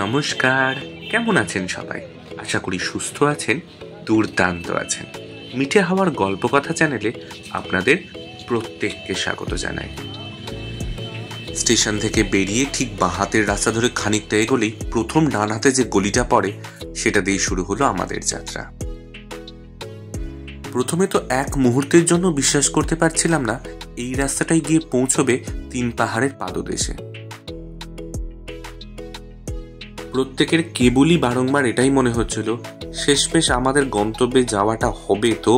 নমস্কার, কেমন আছেন সবাই? আশা করি সুস্থ আছেন, দুর্দান্ত আছেন। মিঠে হাওয়ার গল্প কথা চ্যানেলে আপনাদের প্রত্যেককে স্বাগত জানাই। স্টেশন থেকে বেরিয়ে ঠিক বাঁ হাতের রাস্তা ধরে খানিকটা এগোলেই প্রথম ডান হাতে যে গলিটা পড়ে সেটা দিয়ে শুরু হলো আমাদের যাত্রা। প্রথমে তো এক মুহূর্তের জন্য বিশ্বাস করতে পারছিলাম না এই রাস্তাটাই গিয়ে পৌঁছবে 3 পাহাড়ের পাদদেশে। প্রত্যেকের কেবলই বারংবার এটাই মনে হচ্ছিল শেষমেশ আমাদের গন্তব্যে যাওয়াটা হবে তো।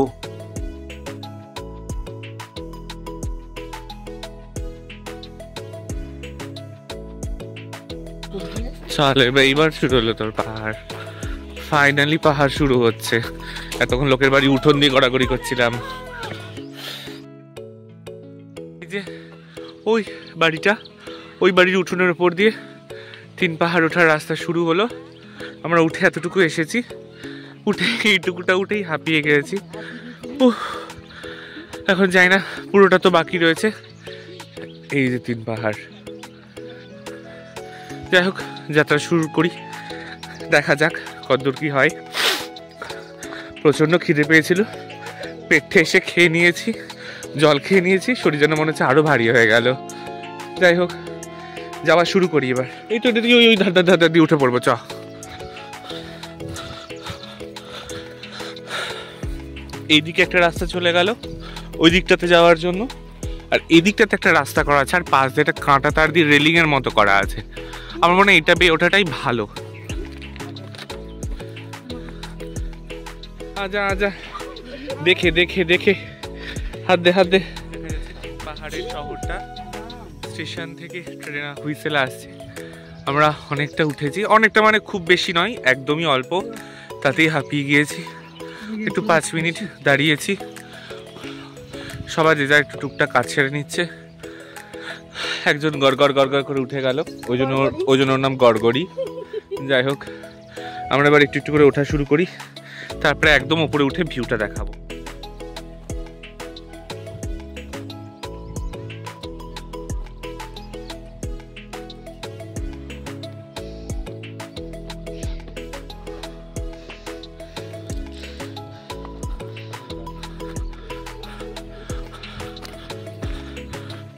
চল এইবার শুরু হলো তোর পাহাড়। ফাইনালি পাহাড় শুরু হচ্ছে। এতক্ষণ লোকের বাড়ি উঠোন দিয়ে গড়াগড়ি করছিলাম। এই যে ওই বাড়িটা, ওই বাড়ির উঠোনের উপর দিয়ে 3 পাহাড় ওঠার রাস্তা শুরু হলো। আমরা উঠে এতটুকু এসেছি, উঠে এইটুকুটা উঠেই হাঁপিয়ে গেছি। এখন যাই না, পুরোটা তো বাকি রয়েছে। এই যে 3 পাহাড়। যাই হোক, যাত্রা শুরু করি, দেখা যাক কতদূর কি হয়। প্রচণ্ড খিদে পেয়েছিল, পেটে এসে খেয়ে নিয়েছি, জল খেয়ে নিয়েছি, শরীর যেন মনে হচ্ছে আরো ভারী হয়ে গেল। যাই হোক, যাওয়া শুরু করি এবার। এই তো ওই ধার দিয়ে উঠে পড়বো। এইদিকে একটা রাস্তা চলে গেল ওই দিকটাতে যাওয়ার জন্য, আর এই দিকটাতে একটা রাস্তা করা আছে, আর পাশ দিয়ে একটা কাঁটা তার দিয়ে রেলিং এর মতো করা আছে। আমার মনে হয় এটা ওটাটাই ভালো। আজা আজা, দেখে দেখে দেখে, হাত দে। পাহাড়ের শহরটা, স্টেশন থেকে ট্রেন হুইসেল আসছে। আমরা অনেকটা উঠেছি, অনেকটা মানে খুব বেশি নয়, একদমই অল্প, তাতেই হাঁপিয়ে গিয়েছি। একটু 5 মিনিট দাঁড়িয়েছি, সবাই যে যা একটু টুকটাক কাজ ছেড়ে নিচ্ছে। একজন গড়গড় করে উঠে গেল, ওই জন্য ওর নাম গড়গড়ি। যাই হোক, আমরা এবার একটু করে ওঠা শুরু করি, তারপরে একদম উপরে উঠে ভিউটা দেখাবো।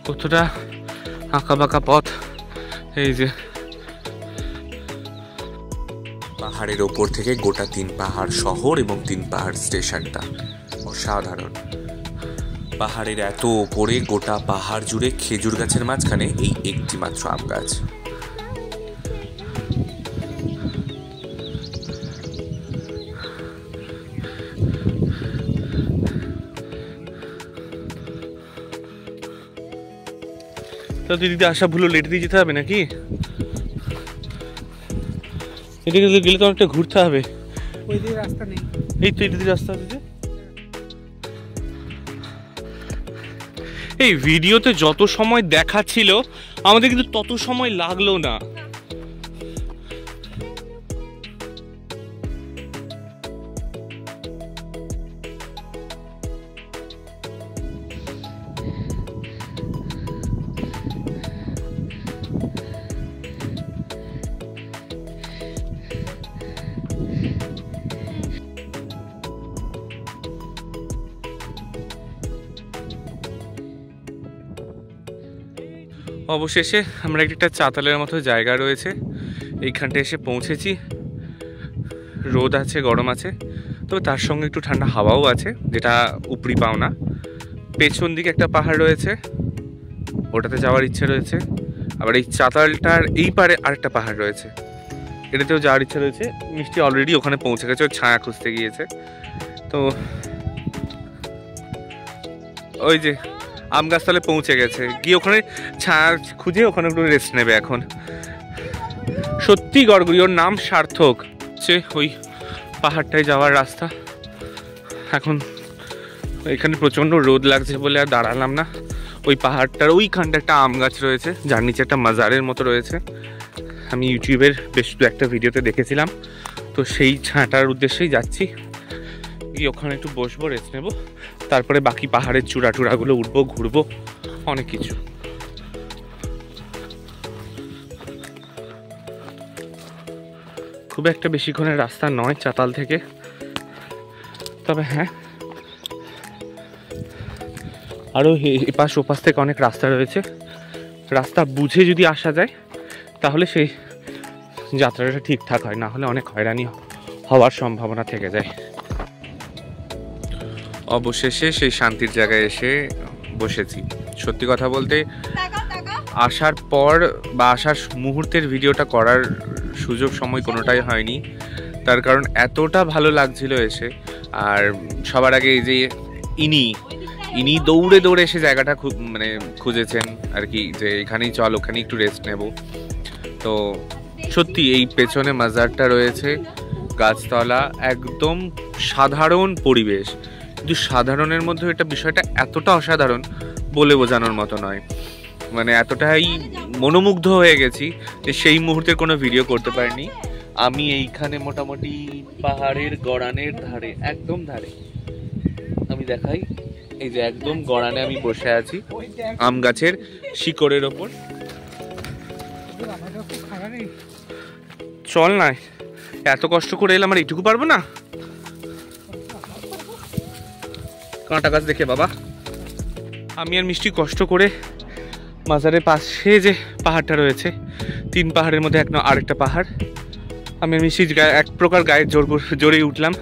কতটা আঁকা বাঁকা পথ। এই যে পাহাড়ের ওপর থেকে গোটা 3 পাহাড় শহর এবং 3 পাহাড় স্টেশনটা অসাধারণ। পাহাড়ের এত ওপরে গোটা পাহাড় জুড়ে খেজুর গাছের মাঝখানে এই একটি মাত্র আম গাছ। তো দিদি আসা ভুলো, লেট দিয়ে যেতে হবে নাকি? এদিকে গেলে তো অনেকটা ঘুরতে হবে। ওই দিকে রাস্তা নেই, এই তো এদিকে রাস্তা আছে। এই ভিডিওতে যত সময় দেখাচ্ছিল আমাদের কিন্তু তত সময় লাগলো না। অবশেষে আমরা একটা চাতালের মতো জায়গা রয়েছে, এইখানটা এসে পৌঁছেছি। রোদ আছে, গরম আছে, তবে তার সঙ্গে একটু ঠান্ডা হাওয়াও আছে, যেটা উপরি পাওনা। পেছন দিকে একটা পাহাড় রয়েছে, ওটাতে যাওয়ার ইচ্ছে রয়েছে। আবার এই চাতালটার এই পারে আরেকটা পাহাড় রয়েছে, এটাতেও যাওয়ার ইচ্ছে রয়েছে। মিষ্টি অলরেডি ওখানে পৌঁছে গেছে, ওর ছায়া খুঁজতে গিয়েছে। তো ওই যে আম গাছতলে পৌঁছে গেছে, গিয়ে ওখানে ছায়া খুঁজে ওখানে একটু রেস্ট নেবে এখন। সত্যি গড়গড়ি, ওর নাম সার্থক। সে ওই পাহাড়টায় যাওয়ার রাস্তা। এখন এখানে প্রচণ্ড রোদ লাগছে বলে আর দাঁড়ালাম না। ওই পাহাড়টার ওইখানটা একটা আম গাছ রয়েছে, যার নিচে একটা মাজারের মতো রয়েছে। আমি ইউটিউবের বেশ একটা ভিডিওতে দেখেছিলাম, তো সেই ছায়াটার উদ্দেশ্যেই যাচ্ছি। গিয়ে ওখানে একটু বসবো, রেস্ট নেবো, তারপরে বাকি পাহাড়ের চূড়াগুলো উঠবো, ঘুরবো, অনেক কিছু। খুব একটা বেশিক্ষণের রাস্তা নয় চাতাল থেকে, তবে হ্যাঁ আরও এপাশ ওপাশ থেকে অনেক রাস্তা রয়েছে। রাস্তা বুঝে যদি আসা যায় তাহলে সেই যাত্রাটা ঠিকঠাক হয়, না হলে অনেক হয়রানি হওয়ার সম্ভাবনা থেকে যায়। অবশেষে সেই শান্তির জায়গায় এসে বসেছি। সত্যি কথা বলতে আসার পর বা আসার মুহূর্তের ভিডিওটা করার সুযোগ সময় কোনোটাই হয়নি, তার কারণ এতটা ভালো লাগছিল এসে। আর সবার আগে এই যে ইনি দৌড়ে দৌড়ে এসে জায়গাটা মানে খুঁজেছেন আর কি, যে এখানেই চল, ওখানেই একটু রেস্ট নেব। তো সত্যি এই পেছনে মাজারটা রয়েছে, গাছতলা, একদম সাধারণ পরিবেশ, কিন্তু সাধারণের মধ্যে এটা বিষয়টা এতটা অসাধারণ বলে বোঝানোর মতো নয়। মানে এতটাই মনোমুগ্ধ হয়ে গেছি যে সেই মুহূর্তে কোনো ভিডিও করতে পারিনি। আমি এইখানে মোটামুটি পাহাড়ের গড়ানের ধারে, একদম ধারে, আমি দেখাই, এই যে একদম গড়ানে আমি বসে আছি আম গাছের শিকড়ের ওপর। চল না, এত কষ্ট করে এলাম আর এইটুকু পারবো না? কাঁটা গাছ দেখে বাবা। আমি আর মিষ্টি কষ্ট করে মাজারের পাশে যে পাহাড়টা রয়েছে, 3 পাহাড়ের মধ্যে আরেকটা পাহাড়, আমি আর মিষ্টি এক প্রকার গায়ের জোরেই উঠলাম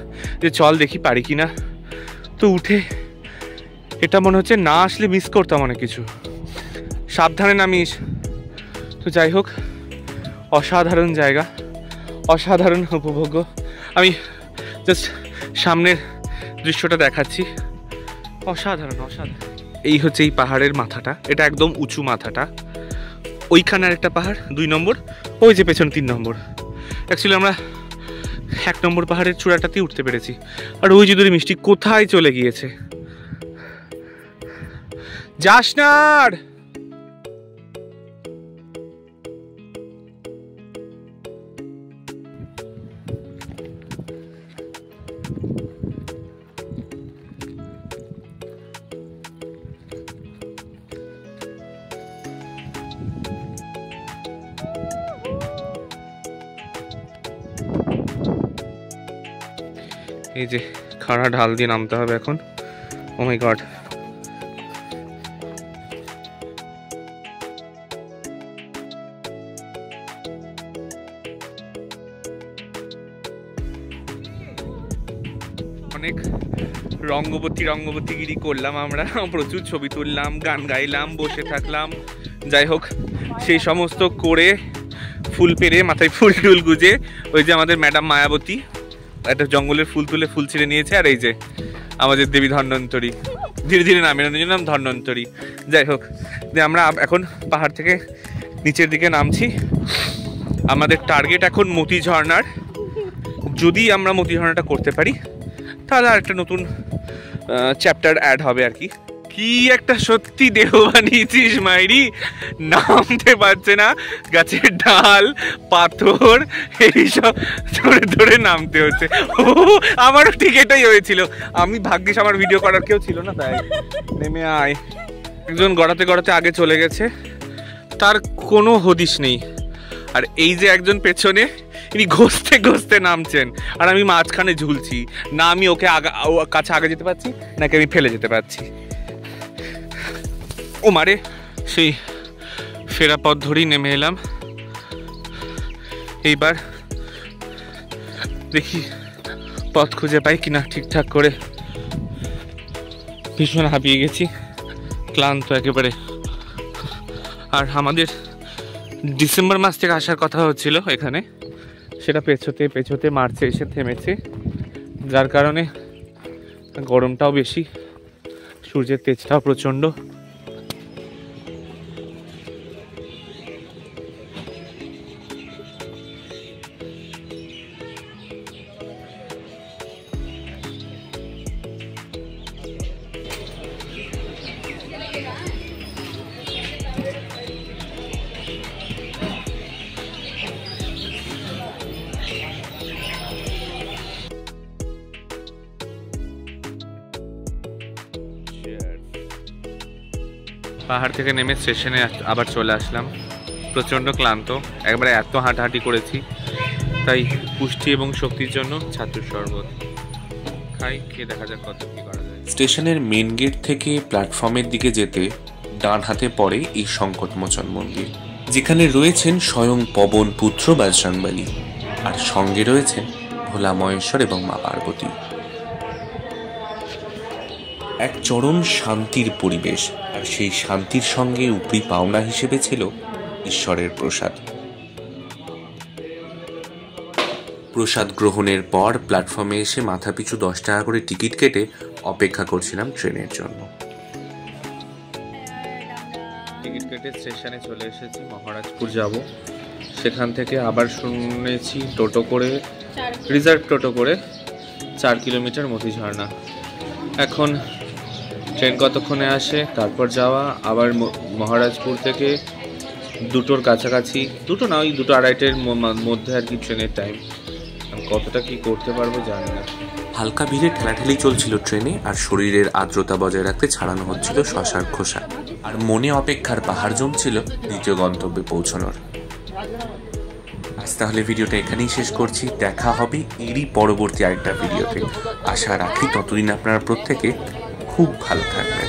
যে চল দেখি পারি কিনা। তো উঠে এটা মনে হচ্ছে না আসলে মিস করতাম অনেক কিছু। সাবধানে নামিস। তো যাই হোক, অসাধারণ জায়গা, অসাধারণ উপভোগ্য। আমি জাস্ট সামনের দৃশ্যটা দেখাচ্ছি, অসাধারণ অসাধারণ। এই হচ্ছে এই পাহাড়ের মাথাটা, এটা একদম উঁচু মাথাটা। ওইখানে আরেকটা পাহাড় 2 নম্বর, ওই যে পেছন 3 নম্বর। অ্যাকচুয়ালি আমরা 1 নম্বর পাহাড়ের চূড়াটাতেই উঠতে পেরেছি। আর ওই যে দূরে মিষ্টি কোথায় চলে গিয়েছে, যাস না আর। এই যে খাড়া ঢাল দিয়ে নামতে হবে এখন। ও মাই গড, অনেক রঙ্গবতীগিরি করলাম আমরা, প্রচুর ছবি তুললাম, গান গাইলাম, বসে থাকলাম। যাই হোক, সেই সমস্ত করে ফুল পেরে মাথায় ফুল টুল গুজে, ওই যে আমাদের ম্যাডাম মায়াবতী একটা জঙ্গলের ফুল তুলে ফুল ছিঁড়ে নিয়েছে। আর এই যে আমাদের দেবী ধন্বন্তরী, ধীরে ধীরে নাম ধন্বন্তরী। যাই হোক, যে আমরা এখন পাহাড় থেকে নিচের দিকে নামছি। আমাদের টার্গেট এখন মতি ঝর্ণার। যদি আমরা মতি ঝর্ণাটা করতে পারি তাহলে আর একটা নতুন চ্যাপ্টার অ্যাড হবে আর কি। কি একটা সত্যি দেহ বানিয়েছিস মাইরি, নামতে পারছে না, গাছের ডাল পাথর এইসব ধরে ধরে নামতে হচ্ছে। আমারও ঠিক এটাই হয়েছিল। আমি ভাগ্যিস আমার ভিডিও করার কেউ ছিল না, তাই নেমে আয়। একজন গড়াতে গড়াতে আগে চলে গেছে, তার কোনো হদিশ নেই। আর এই যে একজন পেছনে, ইনি ঘষতে ঘষতে নামছেন, আর আমি মাঝখানে ঝুলছি। না আমি ওকে কাছে আগে যেতে পারছি, নাকি আমি ফেলে যেতে পারছি। ও মারে, সেই ফেরা পথ ধরেই নেমে এলাম। এইবার দেখি পথ খুঁজে পাই কিনা ঠিকঠাক করে। ভীষণ হাঁপিয়ে গেছি, ক্লান্ত একেবারে। আর আমাদের ডিসেম্বর মাস থেকে আসার কথা হচ্ছিল এখানে, সেটা পেছোতে মার্চে এসে থেমেছে, যার কারণে গরমটাও বেশি, সূর্যের তেজটাও প্রচণ্ড। পাহাড় থেকে নেমে স্টেশনে আবার চলে আসলাম, প্রচণ্ড ক্লান্ত, একবারে এত হাঁটাহাঁটি করেছি। তাই পুষ্টি এবং শক্তির জন্য ছাতুর শরবত খাই, খেয়ে দেখা যাক কত কি করা যায়। স্টেশনের মেন গেট থেকে প্ল্যাটফর্মের দিকে যেতে ডান হাতে পড়ে এই সংকটমোচন মন্দির, যেখানে রয়েছেন স্বয়ং পবন পুত্র বজরংবলী, আর সঙ্গে রয়েছেন ভোলা মহেশ্বর এবং মা পার্বতী। এক চরম শান্তির পরিবেশ, আর সেই শান্তির সঙ্গে উপরি পাওনা হিসেবে ছিল ঈশ্বরের প্রসাদ। প্রসাদ গ্রহণের পর প্ল্যাটফর্মে এসে মাথাপিছু 10 টাকা করে টিকিট কেটে অপেক্ষা করছিলাম ট্রেনের জন্য। টিকিট কেটে স্টেশনে চলে এসেছি, মহারাজপুর যাব। সেখান থেকে আবার শুনেছি টোটো করে, রিজার্ভ টোটো করে 4 কিলোমিটার মতিঝর্ণা। এখন ট্রেন কতক্ষণে আসে, তারপর যাওয়া আবার মহারাজপুর থেকে 2টোর কাছাকাছি, 2টো না ওই 2টো আড়াইটের মধ্যে আর কি ট্রেনের টাইম। কতটা কি করতে পারবো জানি না। হালকা ভিড়ে ঠেলাঠেলি চলছিল ট্রেনে, আর শরীরের আর্দ্রতা বজায় রাখতে ছাড়ানো হচ্ছিল শশার খোসা, আর মনে অপেক্ষার পাহাড় জমছিল দ্বিতীয় গন্তব্যে পৌঁছানোর। আজ তাহলে ভিডিওটা এখানেই শেষ করছি, দেখা হবে এরই পরবর্তী আরেকটা ভিডিওতে। আশা রাখি ততদিন আপনারা প্রত্যেকে খুব ভালো থাকবেন।